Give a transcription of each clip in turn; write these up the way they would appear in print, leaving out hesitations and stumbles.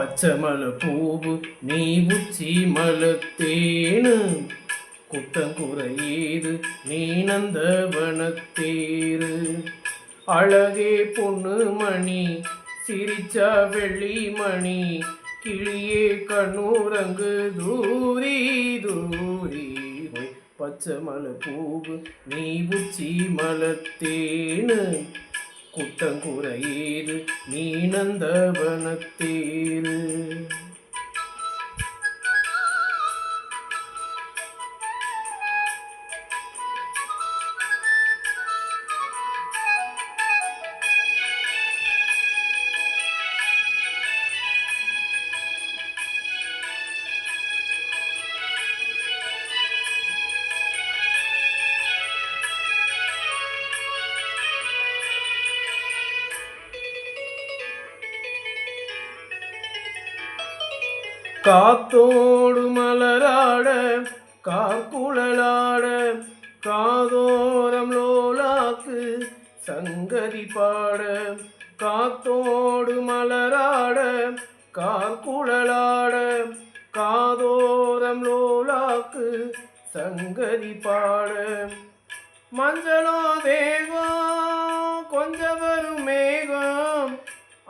பச்சைமலை பூவு நீ உச்சி மலத்தேனு குத்தங்குறையீது நீ நந்தவனத்தேரு அழகே பொண்ணு மணி சிரிச்சா வெள்ளி மணி கிளியே கண்ணூரங்கு தூரி தூரி பச்சைமலை பூவு நீ உச்சி மலத்தேனு குத்தங்குறையீது நீ நந்தவனத்தேரு காத்தோடு மலராட காக்குழலாட காதோரம் லோலாக்கு சங்கதி பாட காத்தோடு மலராட காக்குழலாட காதோரம் லோலாக்கு சங்கதி பாட மஞ்சளோ தேகம் கொஞ்சம் வரும் மேகம்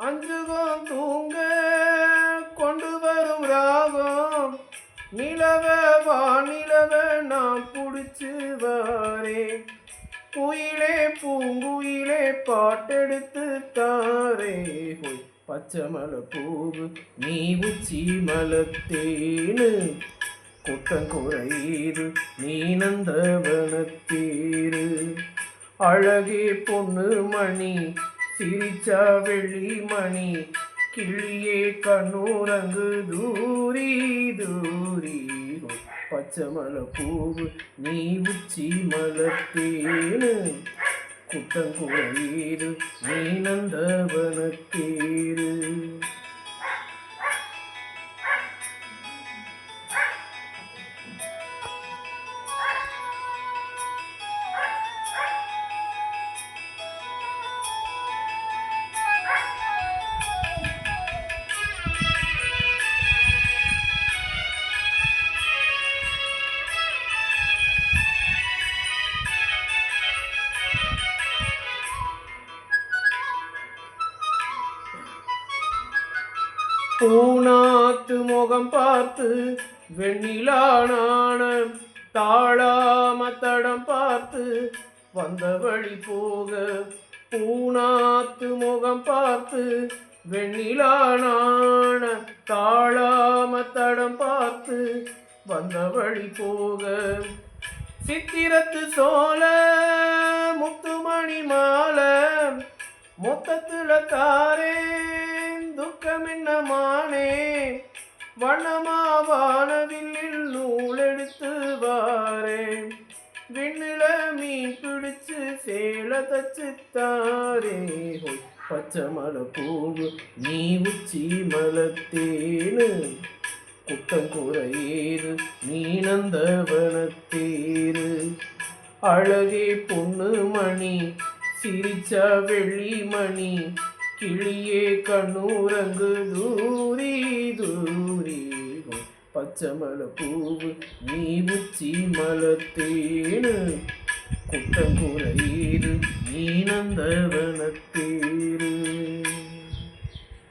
அஞ்சுகம் தூங்க கொண்டு வரும் ராகம் நிலவ வானிலவ நான் பிடிச்சு வாரே குயிலே பூங்குயிலே பாட்டெடுத்து தாரே பச்சைமலை பூவு நீ உச்சி மலத்தேனு குத்தங்குறையீது நீ நந்தவனத்தேரு அழகே பொண்ணு மணி சிரிச்சா வெள்ளி மணி கிளியே கண்ணூரங்கு தூரி தூரி பச்சைமலை பூவு நீ உச்சி மலத்தேனு குத்தங்குறையீது நீ நந்தவனத்தேரு பூநாத்து முகம் பார்த்து வெண்ணிலான தாழாம தடம் பார்த்து வந்த வழி போக பூநாத்து முகம் பார்த்து வெண்ணிலான தாழாம தடம் பார்த்து வந்த வழி போக சித்திரத்து சோல முத்துமணி மாலை மொத்தத்துல தாரே துக்கமின்னமானே வண்ணமாவானவில்லில் நூலெடுத்து வாரே விண்ணில மீன் பிடிச்சு சேல தச்சு தாரே பச்சைமலை பூவு நீ உச்சி மலத்தேனு குத்தங்குறையீது நீ நந்தவனத்தேரு அழகே பொண்ணு மணி சிரிச்சா வெள்ளி மணி கிளியே கண்ணூரங்கு தூரி தூரி பச்சைமலை பூவு நீ உச்சி மலத்தேனு குத்தங்குறையீது நீ நந்தவனத்தேரு